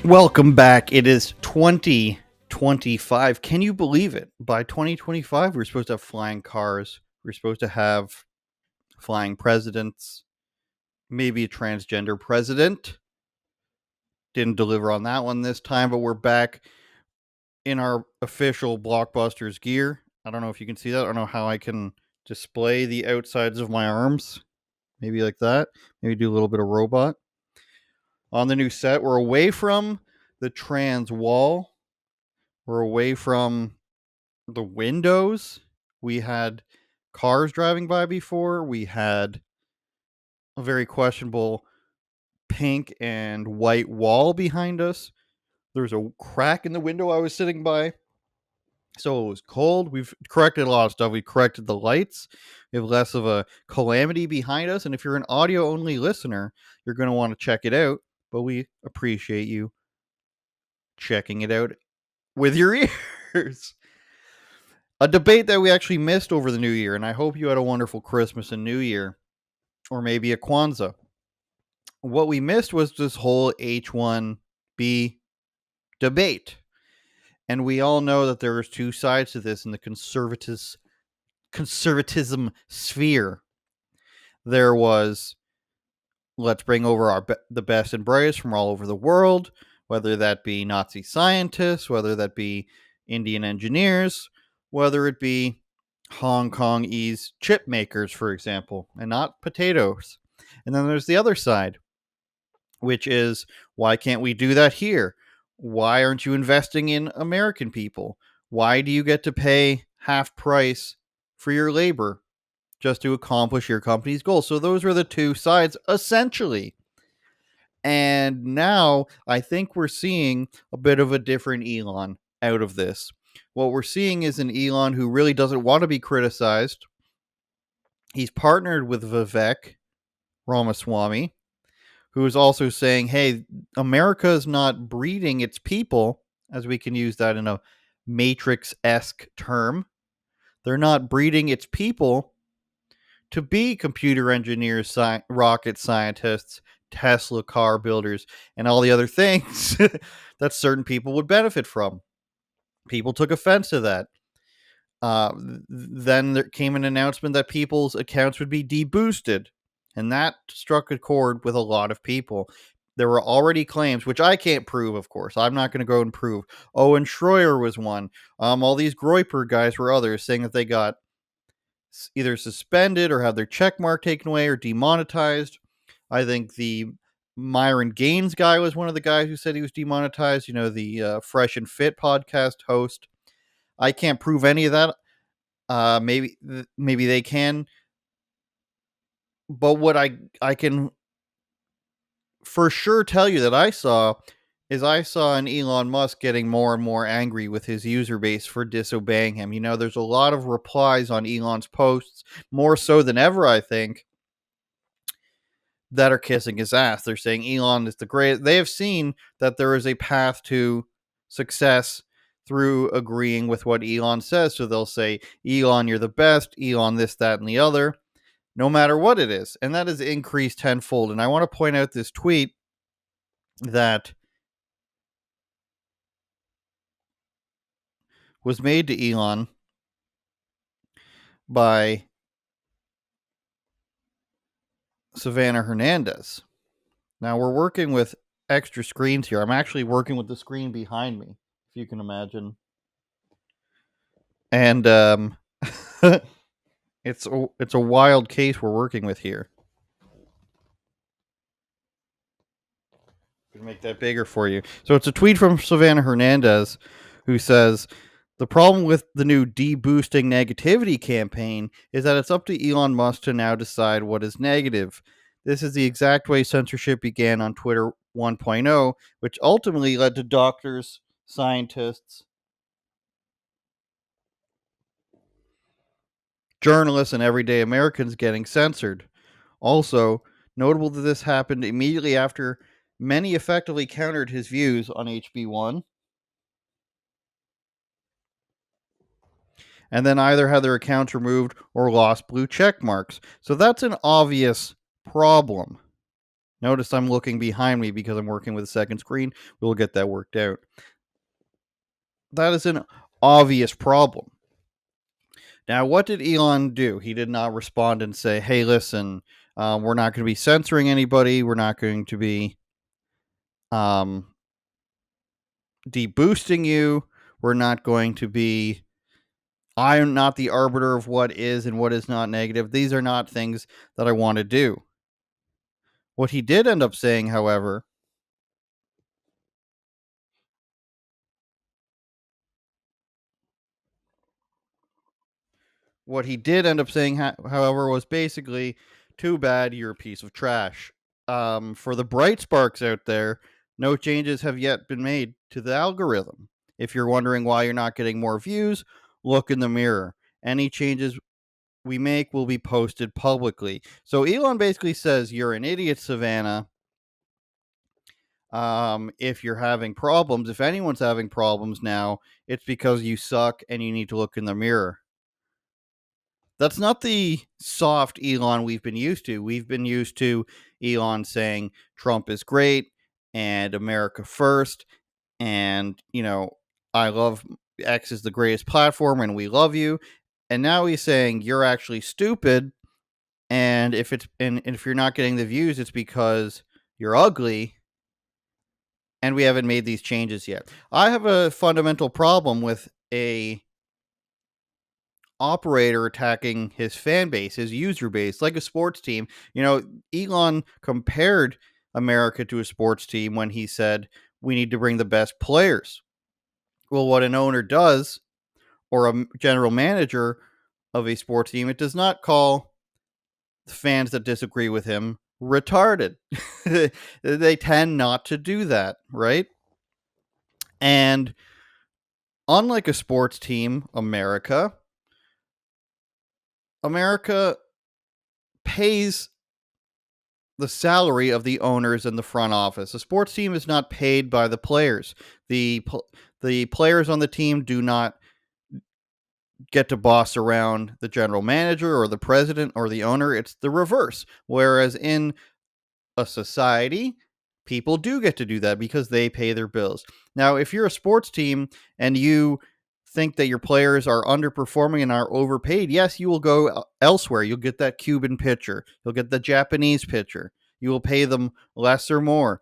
Welcome back. It is 2025. Can you believe it? By 2025, we're supposed to have flying cars. We're supposed to have flying presidents, maybe a transgender president. Didn't deliver on that one this time, but we're back in our official blockbusters gear. I don't know if you can see that. I don't know how I can display the outsides of my arms. Maybe like that. Maybe do a little bit of robot. On the new set, we're away from the trans wall. We're away from the windows. We had cars driving by before. We had a very questionable pink and white wall behind us. There's a crack in the window I was sitting by. So it was cold. We've corrected a lot of stuff. We corrected the lights. We have less of a calamity behind us. And if you're an audio only listener, you're going to want to check it out. But we appreciate you checking it out with your ears. A debate that we actually missed over the new year, and I hope you had a wonderful Christmas and New Year, or maybe a Kwanzaa. What we missed was this whole H1B debate. And we all know that there's two sides to this in the conservatism sphere. There was, let's bring over the best and brightest from all over the world, whether that be Nazi scientists, whether that be Indian engineers, whether it be Hong Kongese chip makers, for example, and not potatoes. And then there's the other side, which is, why can't we do that here? Why aren't you investing in American people? Why do you get to pay half price for your labor just to accomplish your company's goals? So those are the two sides, essentially. And now I think we're seeing a bit of a different Elon out of this. What we're seeing is an Elon who really doesn't want to be criticized. He's partnered with Vivek Ramaswamy, who is also saying, hey, America is not breeding its people, as we can use that in a Matrix-esque term. They're not breeding its people to be computer engineers, rocket scientists, Tesla car builders, and all the other things that certain people would benefit from. People took offense to that. Then there came an announcement that people's accounts would be deboosted, and that struck a chord with a lot of people. There were already claims, which I can't prove, of course. I'm not going to go and prove. Owen Schroyer was one. All these Groyper guys were others, saying that they got either suspended or had their check mark taken away or demonetized. I think the Myron Gaines guy was one of the guys who said he was demonetized. You know, the Fresh and Fit podcast host. I can't prove any of that. Maybe they can. But what I can for sure tell you that I saw an Elon Musk getting more and more angry with his user base for disobeying him. You know, there's a lot of replies on Elon's posts, more so than ever, I think, that are kissing his ass. They're saying Elon is the greatest. They have seen that there is a path to success through agreeing with what Elon says. So they'll say, Elon, you're the best. Elon, this, that, and the other, no matter what it is. And that has increased tenfold. And I want to point out this tweet that was made to Elon by Savannah Hernandez. Now we're working with extra screens here. I'm actually working with the screen behind me, if you can imagine. And it's a wild case we're working with here. I'm gonna make that bigger for you. So it's a tweet from Savannah Hernandez, who says, the problem with the new deboosting negativity campaign is that it's up to Elon Musk to now decide what is negative. This is the exact way censorship began on Twitter 1.0, which ultimately led to doctors, scientists, journalists, and everyday Americans getting censored. Also, notable that this happened immediately after many effectively countered his views on HB1, and then either had their accounts removed or lost blue check marks. So that's an obvious problem. Notice I'm looking behind me because I'm working with a second screen. We'll get that worked out. That is an obvious problem. Now, what did Elon do? He did not respond and say, hey, listen, we're not going to be censoring anybody. We're not going to be um, deboosting you. We're not going to be. I am not the arbiter of what is and what is not negative. These are not things that I want to do. What he did end up saying, however, however, was basically, too bad you're a piece of trash. For the bright sparks out there, no changes have yet been made to the algorithm. If you're wondering why you're not getting more views, look in the mirror. Any changes we make will be posted publicly. So Elon basically says you're an idiot, Savannah. If you're having problems, if anyone's having problems now, it's because you suck and you need to look in the mirror. That's not the soft Elon we've been used to. We've been used to Elon saying Trump is great and America first. And, I love X is the greatest platform and we love you. And now he's saying you're actually stupid. And if you're not getting the views, it's because you're ugly and we haven't made these changes yet. I have a fundamental problem with a operator attacking his fan base, his user base, like a sports team. Elon compared America to a sports team when he said we need to bring the best players. Well, what an owner does, or a general manager of a sports team, it does not call the fans that disagree with him retarded. They tend not to do that, right? And unlike a sports team, America pays the salary of the owners in the front office. A sports team is not paid by the players. The players on the team do not get to boss around the general manager or the president or the owner. It's the reverse. Whereas in a society, people do get to do that because they pay their bills. Now, if you're a sports team and you think that your players are underperforming and are overpaid, yes, you will go elsewhere. You'll get that Cuban pitcher, you'll get the Japanese pitcher. You will pay them less or more.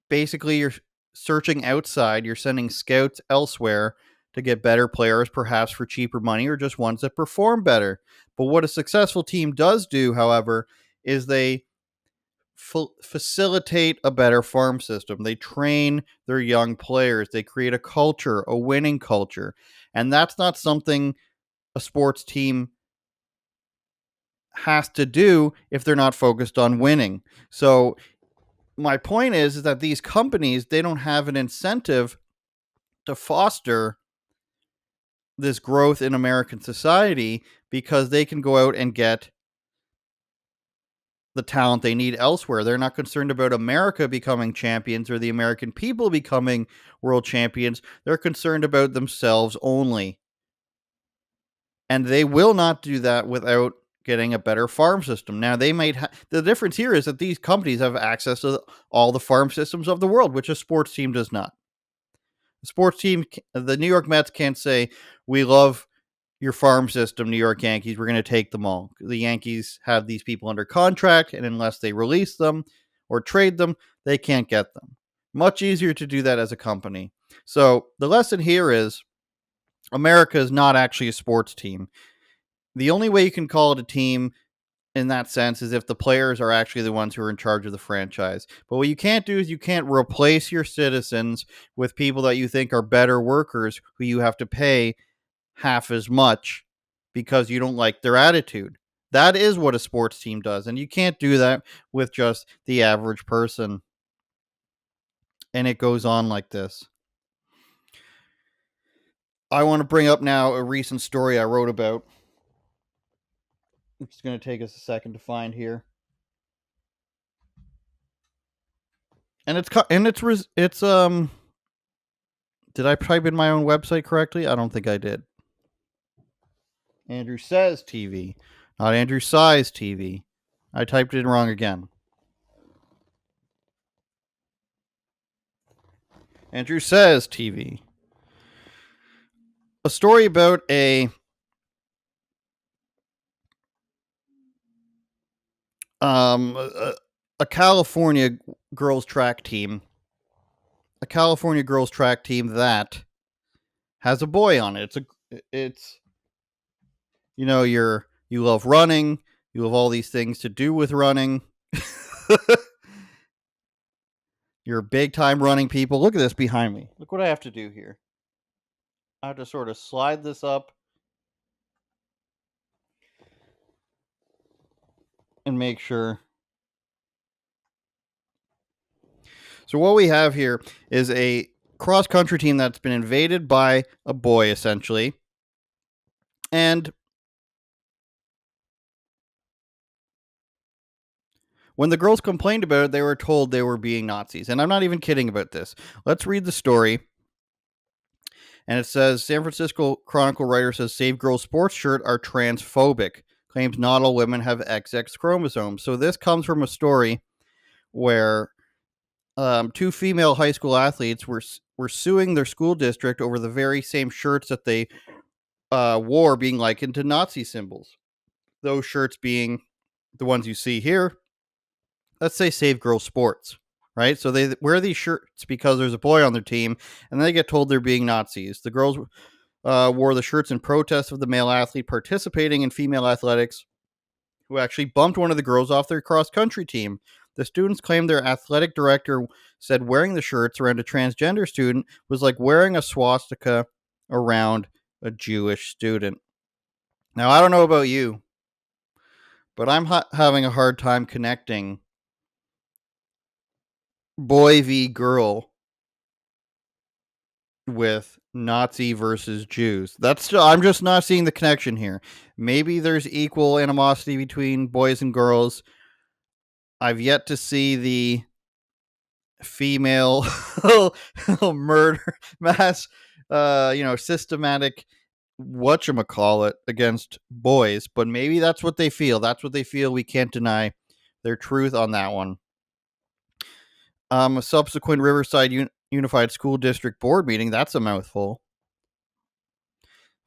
Basically, you're searching outside, you're sending scouts elsewhere to get better players, perhaps for cheaper money or just ones that perform better. But what a successful team does do, however, is they facilitate a better farm system. They train their young players. They create a culture, a winning culture. And that's not something a sports team has to do if they're not focused on winning. So my point is that these companies, they don't have an incentive to foster this growth in American society because they can go out and get the talent they need elsewhere. They're not concerned about America becoming champions or the American people becoming world champions. They're concerned about themselves only. And they will not do that without getting a better farm system. Now, they might the difference here is that these companies have access to all the farm systems of the world, which a sports team does not. The sports team, the New York Mets can't say, we love your farm system, New York Yankees. We're going to take them all. The Yankees have these people under contract, and unless they release them or trade them, they can't get them. Much easier to do that as a company. So the lesson here is America is not actually a sports team. The only way you can call it a team in that sense is if the players are actually the ones who are in charge of the franchise. But what you can't do is you can't replace your citizens with people that you think are better workers who you have to pay half as much because you don't like their attitude. That is what a sports team does. And you can't do that with just the average person. And it goes on like this. I want to bring up now a recent story I wrote about. It's going to take us a second to find here. And did I type in my own website correctly? I don't think I did. Andrew Says TV, not Andrew Size TV. I typed it in wrong again. Andrew Says TV. A story about um a, a California girls track team, a California girls track team that has a boy on it. It's you love running, you love all these things to do with running. You're big time running people. Look at this behind me. Look what I have to do here. I have to sort of slide this up and make sure. So what we have here is a cross country team that's been invaded by a boy, essentially. And when the girls complained about it, they were told they were being Nazis. And I'm not even kidding about this. Let's read the story. And it says, San Francisco Chronicle writer says Save Girls sports shirt are transphobic. Claims not all women have XX chromosomes. So this comes from a story where two female high school athletes were suing their school district over the very same shirts that they wore being likened to Nazi symbols. Those shirts being the ones you see here. Let's say Save Girls Sports, right? So they wear these shirts because there's a boy on their team, and they get told they're being Nazis. The girls wore the shirts in protest of the male athlete participating in female athletics who actually bumped one of the girls off their cross-country team. The students claimed their athletic director said wearing the shirts around a transgender student was like wearing a swastika around a Jewish student. Now, I don't know about you, but I'm having a hard time connecting boy v. girl with Nazi versus Jews. I'm just not seeing the connection here. Maybe there's equal animosity between boys and girls. I've yet to see the female murder mass systematic whatchamacallit against boys, but maybe that's what they feel. That's what they feel. We can't deny their truth on that one. A subsequent Riverside Unified School District board meeting, that's a mouthful.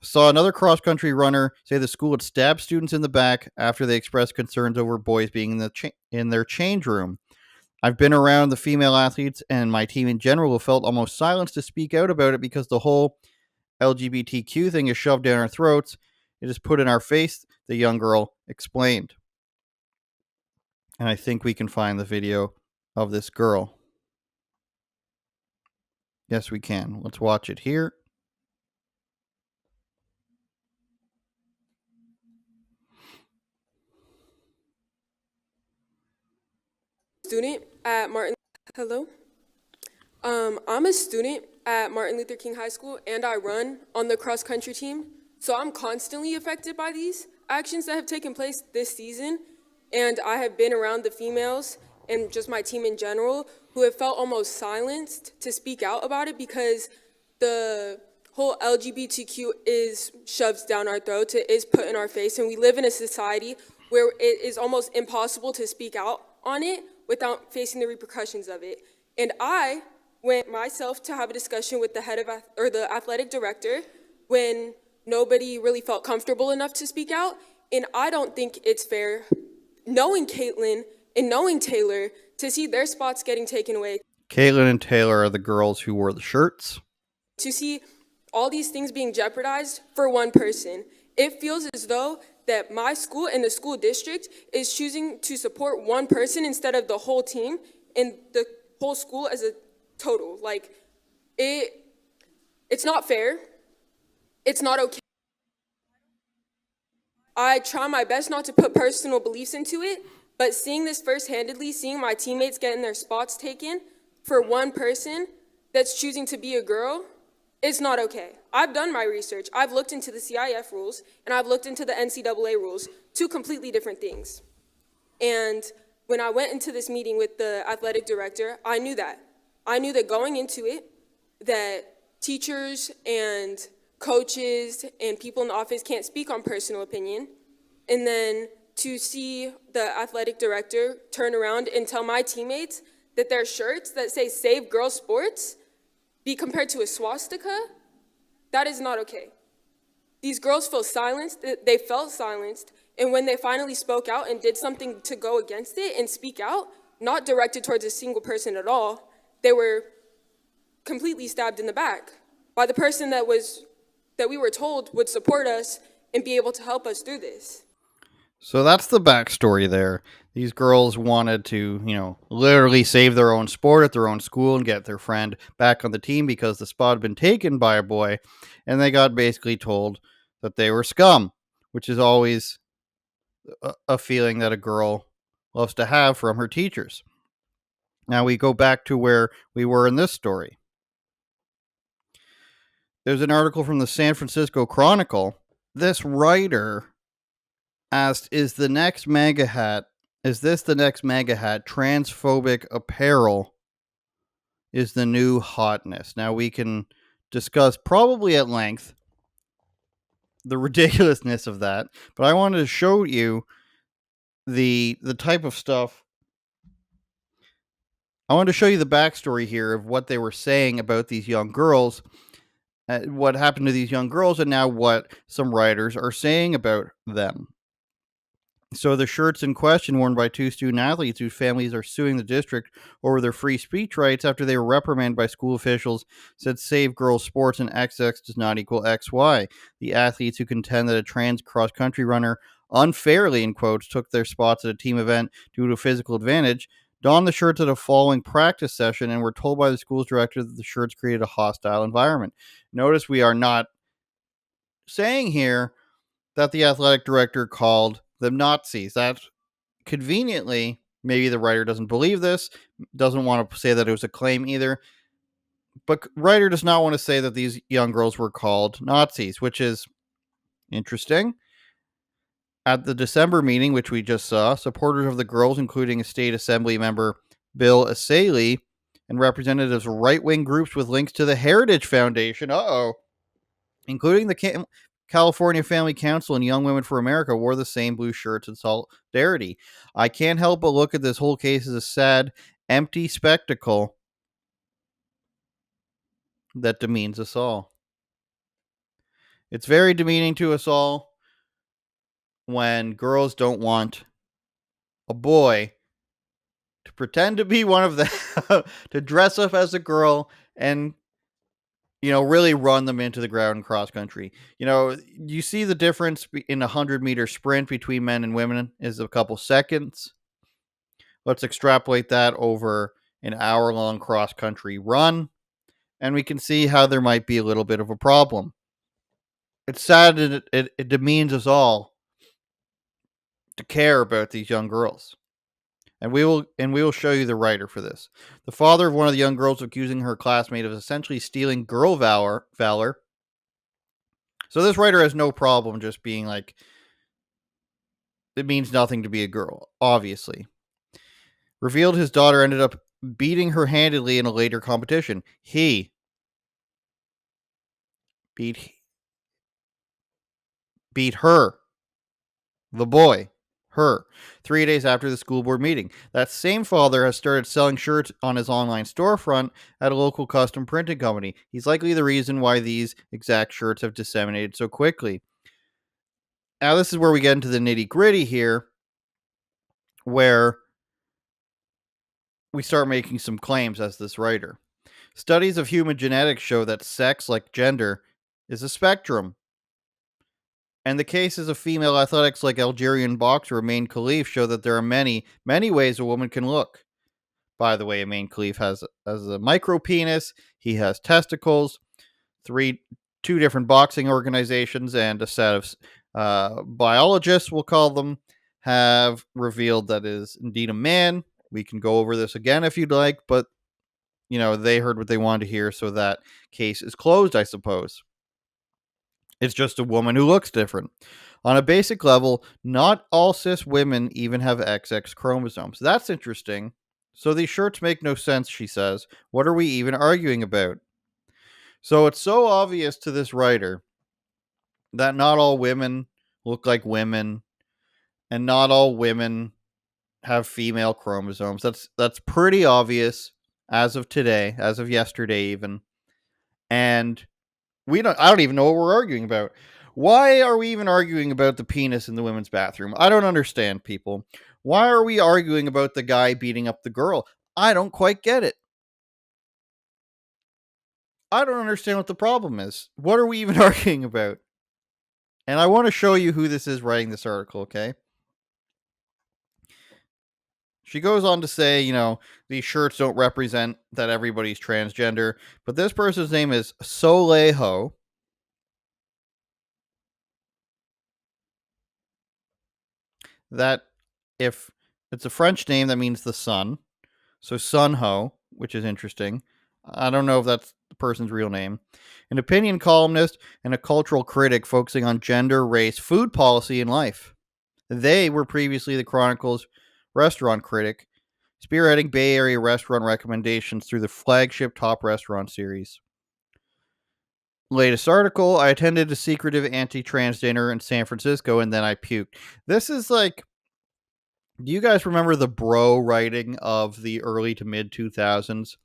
Saw another cross-country runner say the school had stabbed students in the back after they expressed concerns over boys being in their change room. I've been around the female athletes and my team in general have felt almost silenced to speak out about it because the whole LGBTQ thing is shoved down our throats. It is put in our face, the young girl explained. And I think we can find the video of this girl. Yes, we can. Let's watch it here. Student at Martin. Hello. I'm a student at Martin Luther King High School, and I run on the cross country team. So I'm constantly affected by these actions that have taken place this season, and I have been around the females and just my team in general who have felt almost silenced to speak out about it because the whole LGBTQ is shoved down our throats, it is put in our face, and we live in a society where it is almost impossible to speak out on it without facing the repercussions of it. And I went myself to have a discussion with the head of the athletic director when nobody really felt comfortable enough to speak out. And I don't think it's fair, knowing Caitlin and knowing Taylor, to see their spots getting taken away. Caitlin and Taylor are the girls who wore the shirts. To see all these things being jeopardized for one person. It feels as though that my school and the school district is choosing to support one person instead of the whole team and the whole school as a total. Like, it's not fair. It's not okay. I try my best not to put personal beliefs into it, but seeing this first-handedly, seeing my teammates getting their spots taken for one person that's choosing to be a girl, it's not okay. I've done my research. I've looked into the CIF rules, and I've looked into the NCAA rules, two completely different things. And when I went into this meeting with the athletic director, I knew that. I knew that going into it, that teachers and coaches and people in the office can't speak on personal opinion. And then to see the athletic director turn around and tell my teammates that their shirts that say Save Girls Sports be compared to a swastika, that is not okay. These girls feel silenced, they felt silenced, and when they finally spoke out and did something to go against it and speak out, not directed towards a single person at all, they were completely stabbed in the back by the person that we were told would support us and be able to help us through this. So that's the backstory there. These girls wanted to, literally save their own sport at their own school and get their friend back on the team because the spot had been taken by a boy, and they got basically told that they were scum, which is always a feeling that a girl loves to have from her teachers. Now we go back to where we were in this story. There's an article from the San Francisco Chronicle. This writer asked, is this the next mega hat? Transphobic apparel is the new hotness. Now we can discuss probably at length the ridiculousness of that, but I wanted to show you the type of stuff. I wanted to show you the backstory here of what they were saying about these young girls, what happened to these young girls, and now what some writers are saying about them. So the shirts in question, worn by two student athletes whose families are suing the district over their free speech rights after they were reprimanded by school officials, said save girls sports and XX does not equal XY. The athletes who contend that a trans cross-country runner unfairly, in quotes, took their spots at a team event due to physical advantage, donned the shirts at a following practice session and were told by the school's director that the shirts created a hostile environment. Notice we are not saying here that the athletic director called them Nazis. That's conveniently, maybe the writer doesn't believe this, doesn't want to say that it was a claim either, but writer does not want to say that these young girls were called Nazis, which is interesting. At the December meeting, which we just saw, supporters of the girls, including State Assembly member Bill Asaley and representatives of right-wing groups with links to the Heritage Foundation, including the California Family Council and Young Women for America, wore the same blue shirts in solidarity. I can't help but look at this whole case as a sad, empty spectacle that demeans us all. It's very demeaning to us all when girls don't want a boy to pretend to be one of them, to dress up as a girl and really run them into the ground in cross country. You see the difference in a 100-meter sprint between men and women is a couple seconds. Let's extrapolate that over an hour-long cross country run, and we can see how there might be a little bit of a problem. It's sad that it demeans us all to care about these young girls. And we will show you the writer for this. The father of one of the young girls accusing her classmate of essentially stealing girl valor. So this writer has no problem just being like, it means nothing to be a girl, obviously. Revealed his daughter ended up beating her handedly in a later competition. He beat her, the boy, her, 3 days after the school board meeting. That same father has started selling shirts on his online storefront at a local custom printing company. He's likely the reason why these exact shirts have disseminated so quickly. Now, this is where we get into the nitty gritty here, where we start making some claims as this writer. Studies of human genetics show that sex, like gender, is a spectrum. And the cases of female athletics like Algerian boxer Amin Khalif show that there are many, many ways a woman can look. By the way, Amin Khalif has a micro penis. He has testicles. Two different boxing organizations and a set of biologists, we'll call them, have revealed that is indeed a man. We can go over this again if you'd like, but they heard what they wanted to hear, so that case is closed, I suppose. It's just a woman who looks different. On a basic level, not all cis women even have XX chromosomes. That's interesting. So these shirts make no sense, she says. What are we even arguing about? So it's so obvious to this writer that not all women look like women and not all women have female chromosomes. That's pretty obvious as of today, as of yesterday even. And I don't even know what we're arguing about. Why are we even arguing about the penis in the women's bathroom? I don't understand, people. Why are we arguing about the guy beating up the girl? I don't quite get it. I don't understand what the problem is. What are we even arguing about? And I want to show you who this is writing this article, okay? She goes on to say, these shirts don't represent that everybody's transgender, but this person's name is Soleho. That, if it's a French name, that means the sun. So Sunho, which is interesting. I don't know if that's the person's real name. An opinion columnist and a cultural critic focusing on gender, race, food policy, and life. They were previously the Chronicle's restaurant critic, spearheading Bay Area restaurant recommendations through the flagship Top Restaurant series. Latest article, I attended a secretive anti-trans dinner in San Francisco and then I puked. This is like, do you guys remember the bro writing of the early to mid 2000s?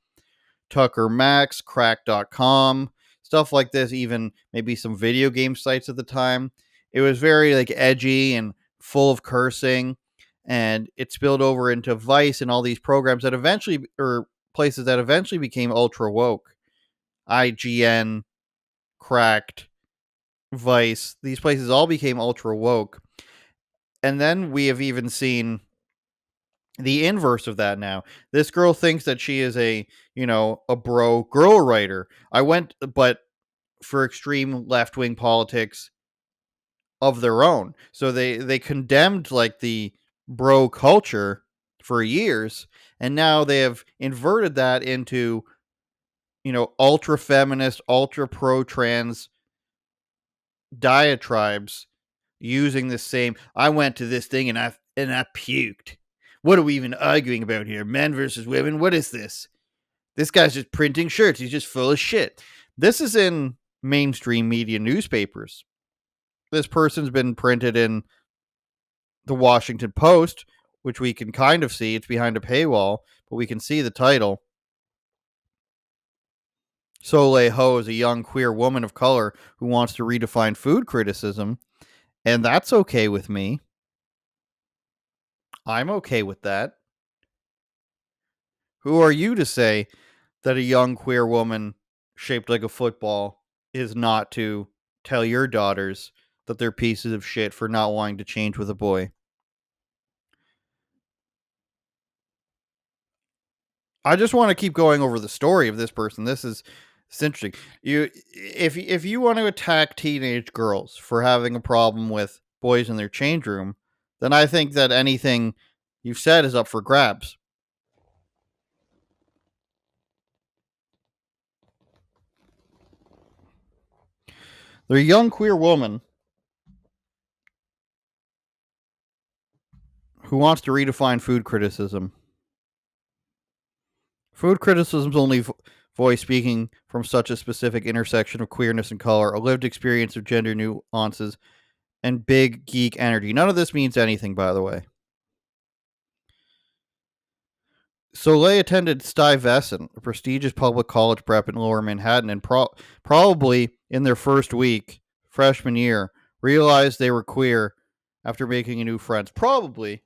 Tucker Max, crack.com, stuff like this, even maybe some video game sites at the time. It was very like edgy and full of cursing, and it spilled over into Vice and all these programs that eventually, or places that eventually became ultra woke. IGN, Cracked, Vice, these places all became ultra woke. And then we have even seen the inverse of that now. This girl thinks that she is a bro girl writer. But for extreme left wing politics of their own. So they condemned like the bro culture for years, and now they have inverted that into ultra feminist, ultra pro trans diatribes using the same. I went to this thing and I puked. What are we even arguing about here? Men versus women? What is this? This guy's just printing shirts. He's just full of shit. This is in mainstream media newspapers. This person's been printed in the Washington Post, which we can kind of see. It's behind a paywall, but we can see the title. Soleil Ho is a young queer woman of color who wants to redefine food criticism, and that's okay with me. I'm okay with that. Who are you to say that a young queer woman shaped like a football is not to tell your daughters that they're pieces of shit for not wanting to change with a boy? I just want to keep going over the story of this person. It's interesting. If you want to attack teenage girls for having a problem with boys in their change room, then I think that anything you've said is up for grabs. They're a young queer woman who wants to redefine food criticism. Food criticism's only voice speaking from such a specific intersection of queerness and color, a lived experience of gender nuances, and big geek energy. None of this means anything, by the way. Soleil attended Stuyvesant, a prestigious public college prep in Lower Manhattan, and probably in their first week, freshman year, realized they were queer after making a new friends. Probably.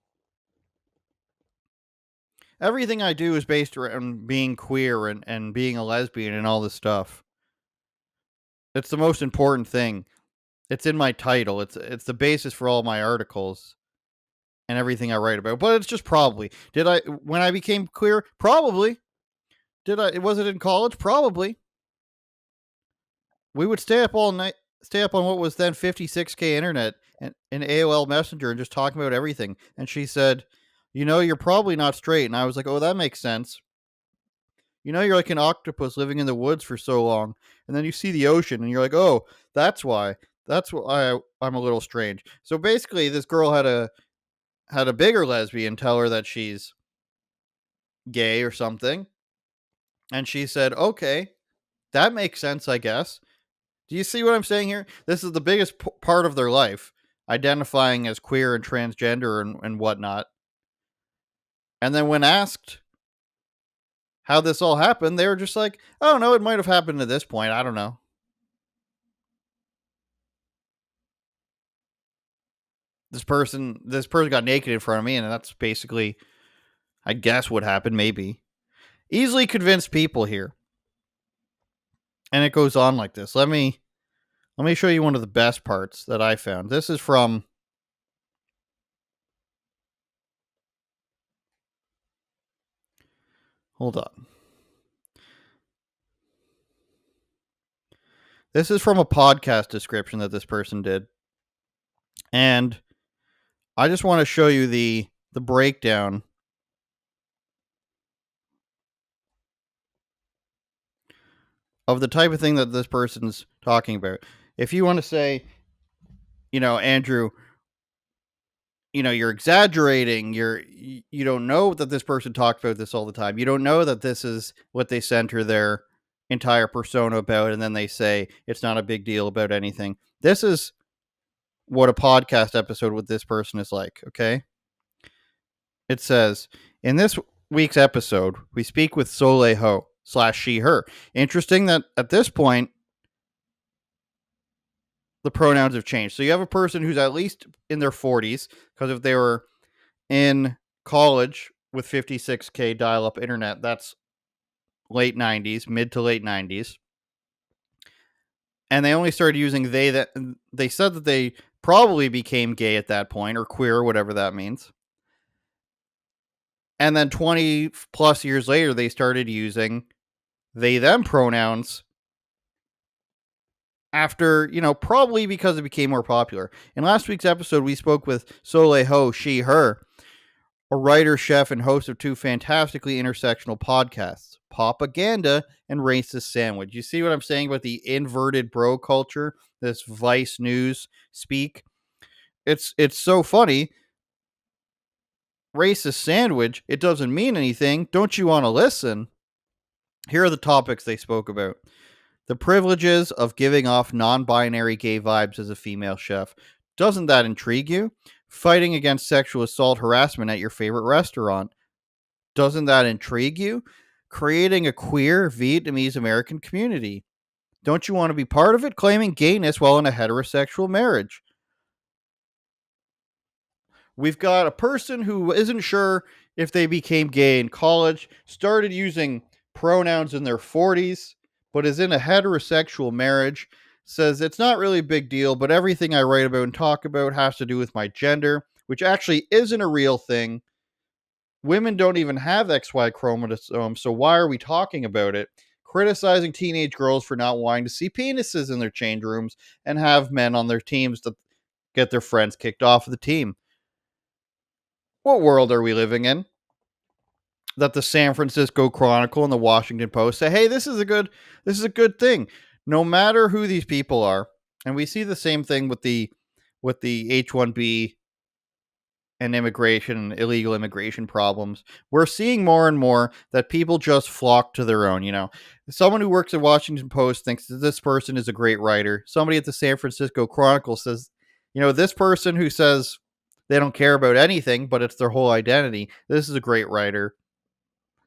Everything I do is based around being queer and being a lesbian and all this stuff. It's the most important thing. It's in my title. It's the basis for all my articles and everything I write about. But it's just probably. Did I when I became queer? Probably. Did I was it in college? Probably. We would stay up all night, stay up on what was then 56K internet and AOL Messenger and just talking about everything. And she said, you're probably not straight. And I was like, oh, that makes sense. You're like an octopus living in the woods for so long. And then you see the ocean and you're like, oh, that's why. That's why I'm a little strange. So basically, this girl had a bigger lesbian tell her that she's gay or something. And she said, okay, that makes sense, I guess. Do you see what I'm saying here? This is the biggest part of their life, identifying as queer and transgender and whatnot. And then when asked how this all happened. They were just like, oh no, it might have happened at this point. I don't know. This person got naked in front of me, and that's basically, I guess, what happened. Maybe easily convinced people here, and it goes on like this. Let me show you one of the best parts that I found. This is from, hold on. This is from a podcast description that this person did. And I just want to show you the breakdown of the type of thing that this person's talking about. If you want to say, Andrew, you're exaggerating, you don't know that this person talked about this all the time. You don't know that this is what they center their entire persona about, and then they say it's not a big deal about anything. This is what a podcast episode with this person is like, okay? It says, in this week's episode, we speak with Soleil Ho / she, her. Interesting that at this point, the pronouns have changed. So you have a person who's at least in their 40s, because if they were in college with 56K dial up internet, that's late 90s, mid to late 90s. And they only started using they said that they probably became gay at that point, or queer, whatever that means. And then 20 plus years later, they started using they them pronouns after, probably because it became more popular. In last week's episode, we spoke with Soleil Ho, she, her, a writer, chef, and host of two fantastically intersectional podcasts, Propaganda and Racist Sandwich. You see what I'm saying about the inverted bro culture, this Vice News speak? It's so funny. Racist sandwich, it doesn't mean anything. Don't you want to listen? Here are the topics they spoke about. The privileges of giving off non-binary gay vibes as a female chef. Doesn't that intrigue you? Fighting against sexual assault harassment at your favorite restaurant. Doesn't that intrigue you? Creating a queer Vietnamese American community. Don't you want to be part of it? Claiming gayness while in a heterosexual marriage. We've got a person who isn't sure if they became gay in college, started using pronouns in their 40s, but is in a heterosexual marriage, says it's not really a big deal, but everything I write about and talk about has to do with my gender, which actually isn't a real thing. Women don't even have XY chromosomes, so why are we talking about it? Criticizing teenage girls for not wanting to see penises in their change rooms and have men on their teams to get their friends kicked off of the team. What world are we living in? That the San Francisco Chronicle and the Washington Post say, "Hey, this is a good thing." No matter who these people are, and we see the same thing with the H-1B and immigration, illegal immigration problems. We're seeing more and more that people just flock to their own. Someone who works at Washington Post thinks that this person is a great writer. Somebody at the San Francisco Chronicle says, this person who says they don't care about anything, but it's their whole identity. This is a great writer.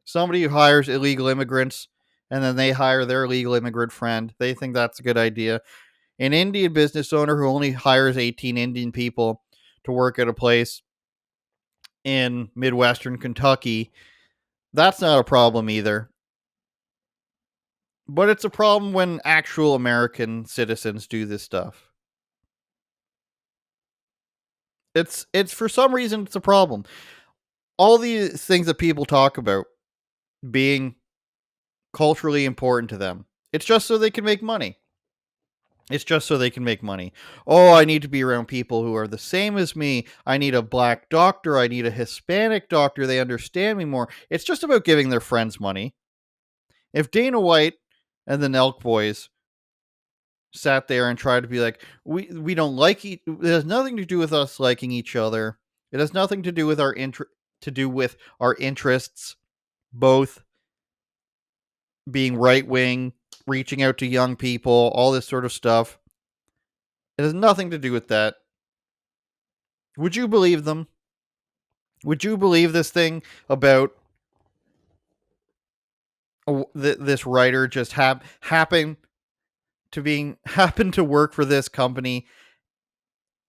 Somebody who hires illegal immigrants and then they hire their illegal immigrant friend. They think that's a good idea. An Indian business owner who only hires 18 Indian people to work at a place in Midwestern Kentucky, that's not a problem either. But it's a problem when actual American citizens do this stuff. It's for some reason it's a problem. All these things that people talk about being culturally important to them, it's just so they can make money. It's just so they can make money. Oh, I need to be around people who are the same as me. I need a black doctor. I need a Hispanic doctor. They understand me more. It's just about giving their friends money. If Dana White and the Nelk boys sat there and tried to be like, we don't like it has nothing to do with us liking each other. It has nothing to do with our interests, both being right wing, reaching out to young people, all this sort of stuff. It has nothing to do with that. Would you believe them? Would you believe this thing about this writer just happened happened to work for this company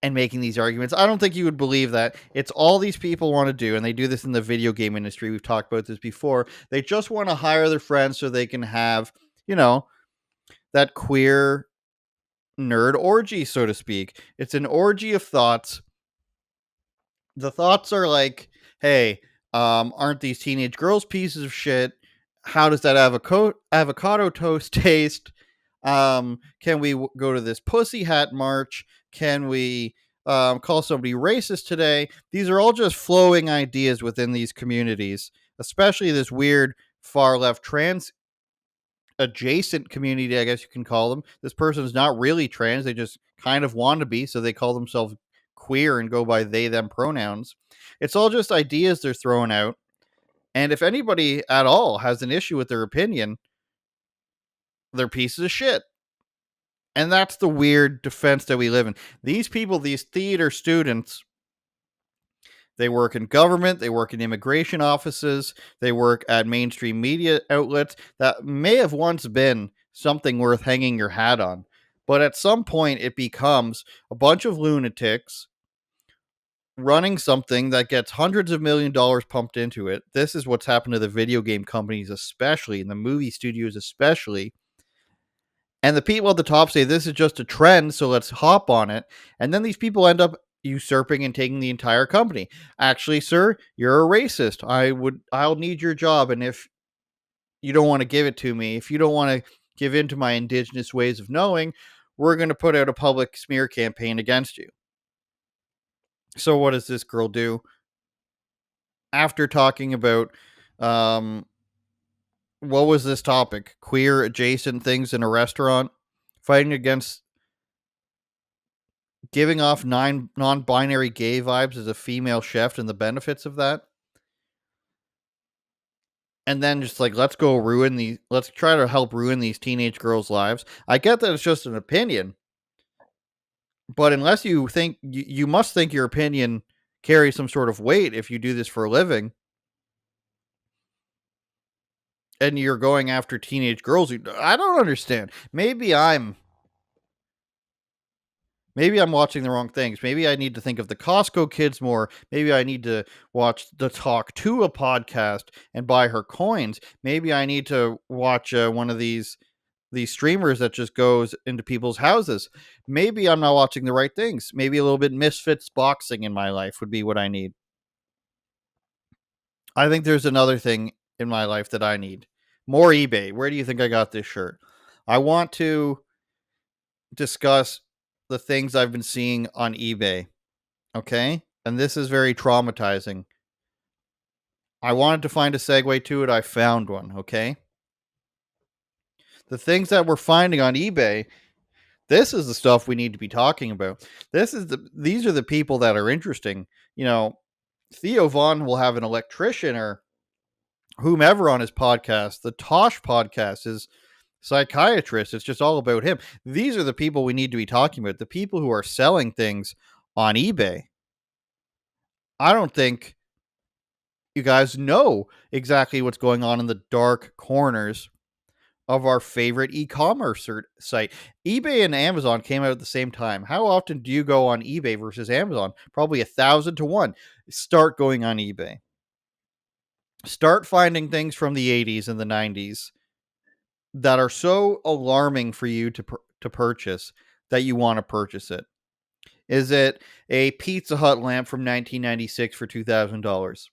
and making these arguments. I don't think you would believe that. It's all these people want to do, and they do this in the video game industry. We've talked about this before. They just want to hire their friends so they can have, you know, that queer nerd orgy, so to speak. It's an orgy of thoughts. The thoughts are like, hey, aren't these teenage girls pieces of shit? How does that avocado toast taste? Can we go to this pussy hat march? Can we call somebody racist today? These are all just flowing ideas within these communities, especially this weird far left trans adjacent community, I guess you can call them. This person's not really trans, they just kind of want to be, so they call themselves queer and go by they them pronouns. It's all just ideas they're throwing out. And if anybody at all has an issue with their opinion, they're pieces of shit. And that's the weird defense that we live in. These people, these theater students, they work in government, they work in immigration offices, they work at mainstream media outlets that may have once been something worth hanging your hat on. But at some point, it becomes a bunch of lunatics running something that gets hundreds of $1 million pumped into it. This is what's happened to the video game companies, especially, and the movie studios, especially. And the people at the top say this is just a trend, so let's hop on it. And then these people end up usurping and taking the entire company. Actually, sir, you're a racist. I'll need your job, and if you don't want to give it to me, if you don't want to give in to my indigenous ways of knowing, we're going to put out a public smear campaign against you. So what does this girl do? After talking about what was this topic? Queer adjacent things in a restaurant, fighting against giving off non-binary gay vibes as a female chef and the benefits of that. And then just like, let's try to help ruin these teenage girls' lives. I get that it's just an opinion, but unless you think, you must think your opinion carries some sort of weight if you do this for a living. And you're going after teenage girls. I don't understand. Maybe I'm watching the wrong things. Maybe I need to think of the Costco kids more. Maybe I need to watch the Talk to a podcast and buy her coins. Maybe I need to watch one of these streamers that just goes into people's houses. Maybe I'm not watching the right things. Maybe a little bit Misfits boxing in my life would be what I need. I think there's another thing in my life that I need. More eBay. Where do you think I got this shirt? I want to discuss the things I've been seeing on eBay. Okay? And this is very traumatizing. I wanted to find a segue to it. I found one. Okay? The things that we're finding on eBay, this is the stuff we need to be talking about. These are the people that are interesting. You know, Theo Vaughn will have an electrician or whomever on his podcast. The Tosh podcast is psychiatrist. It's just all about him. These are the people we need to be talking about. The people who are selling things on eBay. I don't think you guys know exactly what's going on in the dark corners of our favorite e-commerce site. eBay and Amazon came out at the same time. How often do you go on eBay versus Amazon? Probably 1,000 to 1. Start going on eBay. Start finding things from the 80s and the 90s that are so alarming for you to purchase that you want to purchase it. Is it a Pizza Hut lamp from 1996 for $2,000?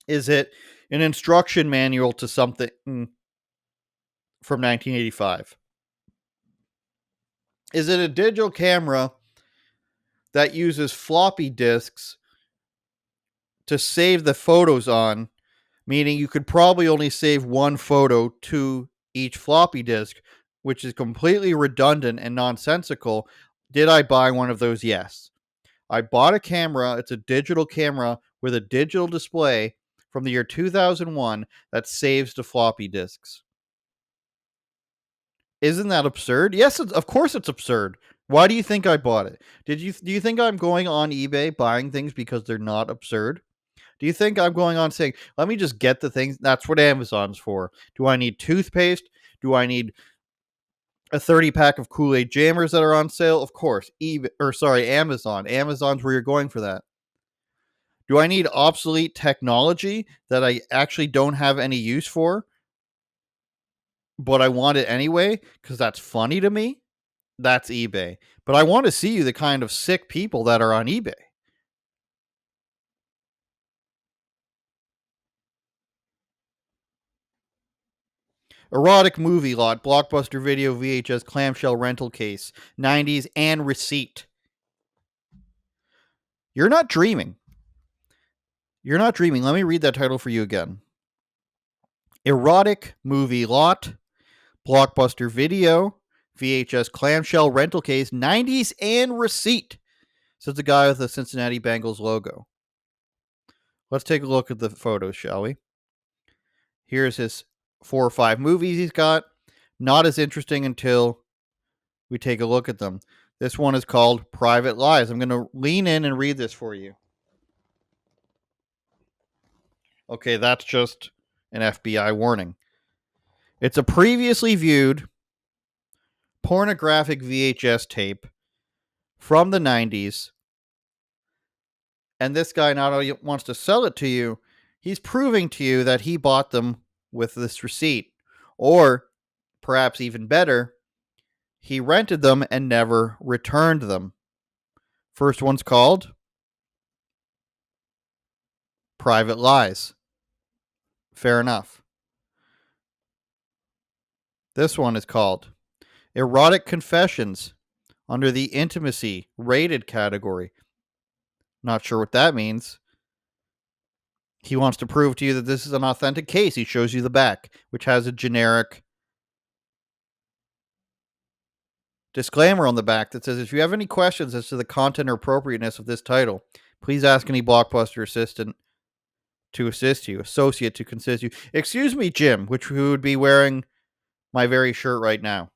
Is it an instruction manual to something from 1985? Is it a digital camera that uses floppy disks to save the photos on, meaning you could probably only save one photo to each floppy disk, which is completely redundant and nonsensical? Did I buy one of those? Yes. I bought a camera. It's a digital camera with a digital display from the year 2001 that saves the floppy disks. Isn't that absurd? Yes, of course it's absurd. Why do you think I bought it? Do you think I'm going on eBay buying things because they're not absurd? Do you think I'm going on saying, let me just get the things? That's what Amazon's for. Do I need toothpaste? Do I need a 30 pack of Kool-Aid jammers that are on sale? Of course. Amazon. Amazon's where you're going for that. Do I need obsolete technology that I actually don't have any use for, but I want it anyway because that's funny to me? That's eBay. But I want to see the kind of sick people that are on eBay. Erotic movie lot, Blockbuster video, VHS, clamshell rental case, 90s, and receipt. You're not dreaming. You're not dreaming. Let me read that title for you again. Erotic movie lot, Blockbuster video, VHS, clamshell rental case, 90s, and receipt. Says the guy with the Cincinnati Bengals logo. Let's take a look at the photos, shall we? Here's his 4 or 5 movies he's got. Not as interesting until we take a look at them. This one is called Private Lies. I'm going to lean in and read this for you. Okay, that's just an FBI warning. It's a previously viewed pornographic VHS tape from the 90s. And this guy not only wants to sell it to you, he's proving to you that he bought them with this receipt. Or, perhaps even better, he rented them and never returned them. First one's called Private Lies. Fair enough. This one is called Erotic Confessions under the Intimacy Rated category. Not sure what that means. He wants to prove to you that this is an authentic case. He shows you the back, which has a generic disclaimer on the back that says, if you have any questions as to the content or appropriateness of this title, please ask any Blockbuster assistant to assist you, associate to assist you. Excuse me, Jim, who would be wearing my very shirt right now.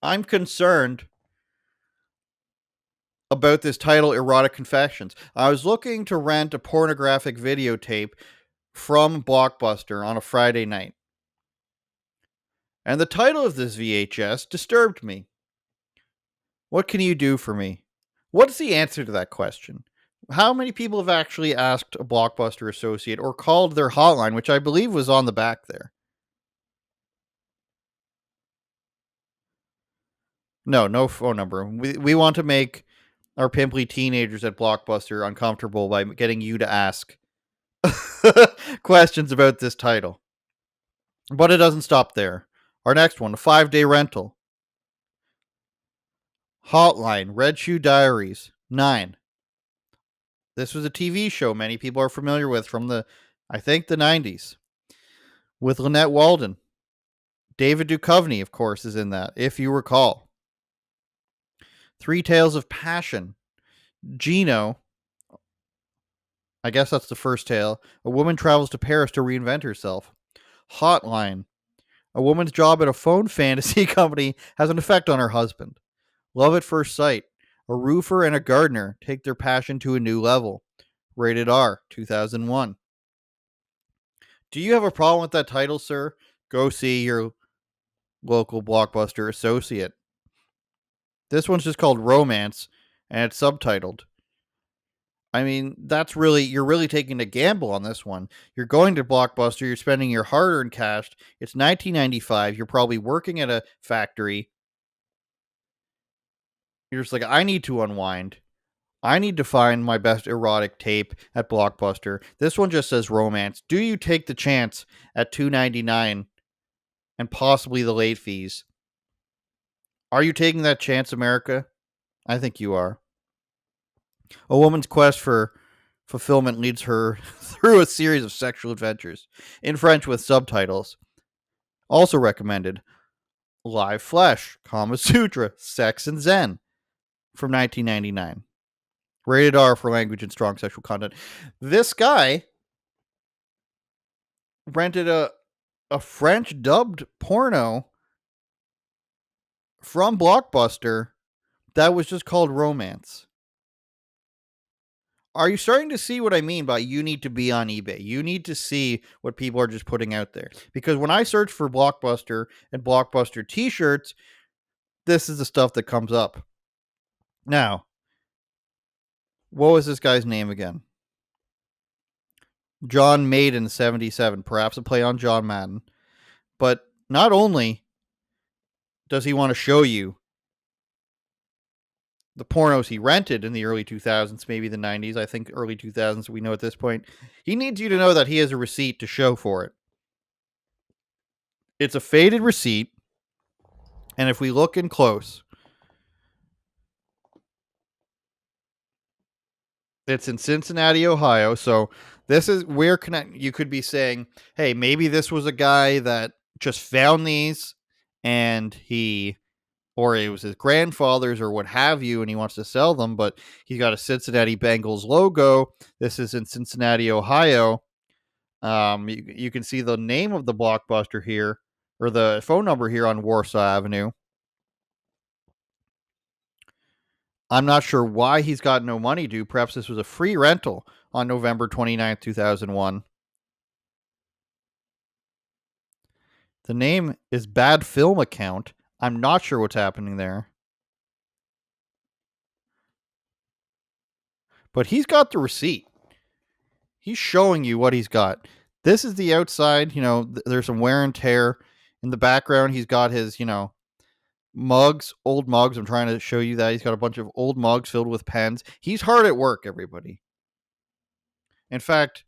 I'm concerned about this title, Erotic Confessions. I was looking to rent a pornographic videotape from Blockbuster on a Friday night. And the title of this VHS disturbed me. What can you do for me? What's the answer to that question? How many people have actually asked a Blockbuster associate or called their hotline, which I believe was on the back there? No phone number. We want to make our pimply teenagers at Blockbuster uncomfortable by getting you to ask questions about this title. But it doesn't stop there. Our next one, a 5-day rental. Hotline, Red Shoe Diaries, 9. This was a TV show many people are familiar with from the 90s. With Lynette Walden. David Duchovny, of course, is in that, if you recall. 3 Tales of Passion. Gino, I guess that's the first tale. A woman travels to Paris to reinvent herself. Hotline. A woman's job at a phone fantasy company has an effect on her husband. Love at First Sight. A roofer and a gardener take their passion to a new level. Rated R, 2001. Do you have a problem with that title, sir? Go see your local Blockbuster associate. This one's just called Romance, and it's subtitled. I mean, you're really taking a gamble on this one. You're going to Blockbuster, you're spending your hard-earned cash. It's 1995, you're probably working at a factory. You're just like, I need to unwind. I need to find my best erotic tape at Blockbuster. This one just says Romance. Do you take the chance at $2.99 and possibly the late fees? Are you taking that chance, America? I think you are. A woman's quest for fulfillment leads her through a series of sexual adventures in French with subtitles. Also recommended, Live Flesh, Kama Sutra, Sex and Zen from 1999. Rated R for language and strong sexual content. This guy rented a French dubbed porno from Blockbuster that was just called Romance. Are you starting to see what I mean by you need to be on eBay? You need to see what people are just putting out there. Because when I search for Blockbuster and Blockbuster t-shirts, this is the stuff that comes up. Now, what was this guy's name again? John Madden 77, perhaps a play on John Madden. But not only does he want to show you the pornos he rented in the early 2000s, maybe the 90s, I think early 2000s, we know at this point, he needs you to know that he has a receipt to show for it. It's a faded receipt, and if we look in close, it's in Cincinnati, Ohio. So this is where you could be saying, hey, maybe this was a guy that just found these and or it was his grandfather's or what have you, and he wants to sell them, but he's got a Cincinnati Bengals logo. This is in Cincinnati, Ohio. You can see the name of the Blockbuster here, or the phone number here on Warsaw Avenue. I'm not sure why he's got no money due. Perhaps this was a free rental on November 29th, 2001. The name is Bad Film Account. I'm not sure what's happening there. But he's got the receipt. He's showing you what he's got. This is the outside. There's some wear and tear. In the background, he's got his, mugs, old mugs. I'm trying to show you that. He's got a bunch of old mugs filled with pens. He's hard at work, everybody. In fact,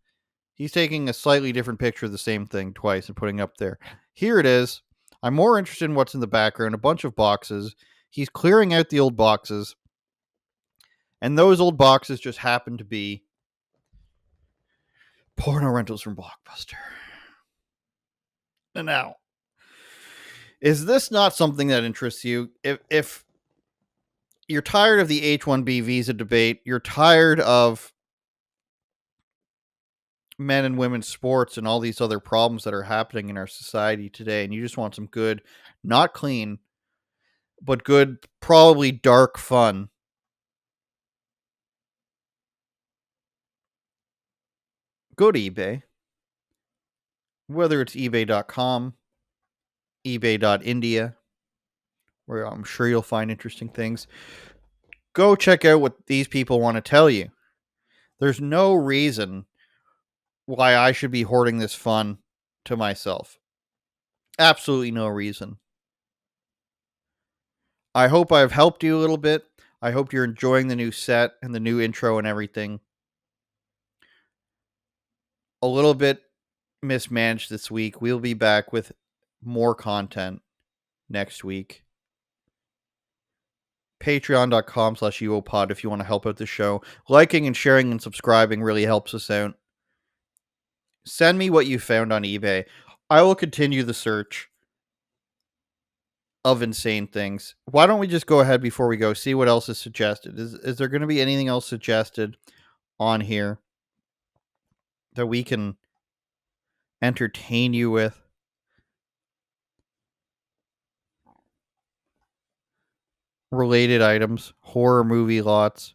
he's taking a slightly different picture of the same thing twice and putting it up there. Here it is. I'm more interested in what's in the background. A bunch of boxes. He's clearing out the old boxes. And those old boxes just happen to be porno rentals from Blockbuster. And now, is this not something that interests you? If you're tired of the H-1B visa debate, you're tired of men and women's sports and all these other problems that are happening in our society today, and you just want some good, not clean, but good, probably dark fun, go to eBay. Whether it's ebay.com, ebay.india, where I'm sure you'll find interesting things. Go check out what these people want to tell you. There's no reason why I should be hoarding this fun to myself. Absolutely no reason. I hope I've helped you a little bit. I hope you're enjoying the new set and the new intro and everything. A little bit mismanaged this week. We'll be back with more content next week. Patreon.com/UOPod if you want to help out the show. Liking and sharing and subscribing really helps us out. Send me what you found on eBay. I will continue the search of insane things. Why don't we just go ahead before we go, see what else is suggested? Is there going to be anything else suggested on here that we can entertain you with? Related items, horror movie lots.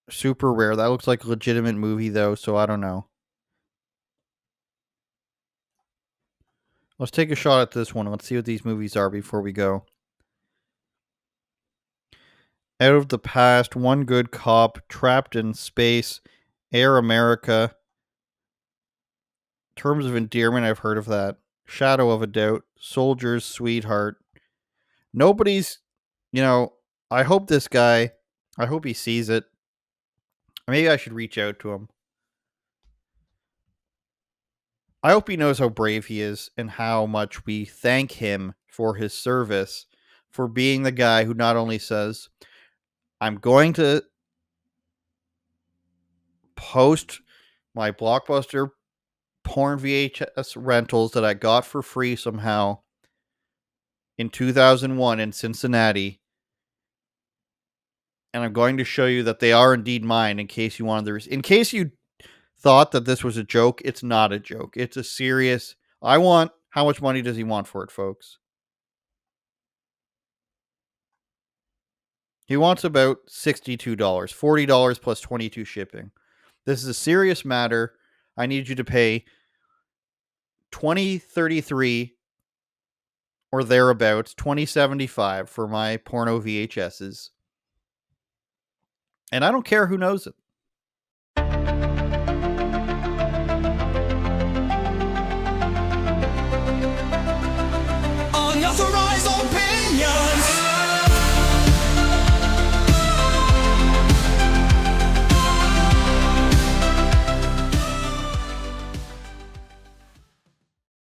Super rare. That looks like a legitimate movie though, so I don't know. Let's take a shot at this one. Let's see what these movies are before we go. Out of the Past, One Good Cop, Trapped in Space, Air America, Terms of Endearment, I've heard of that. Shadow of a Doubt, Soldier's Sweetheart. Nobody's, I hope this guy, I hope he sees it. Maybe I should reach out to him. I hope he knows how brave he is and how much we thank him for his service, for being the guy who not only says, I'm going to post my Blockbuster porn VHS rentals that I got for free somehow in 2001 in Cincinnati, and I'm going to show you that they are indeed mine in case you wanted in case you thought that this was a joke. It's not a joke. It's a serious. How much money does he want for it, folks? He wants about $62, $40 plus 22 shipping. This is a serious matter. I need you to pay $20.33 or thereabouts, $20.75 for my porno VHSs. And I don't care who knows it.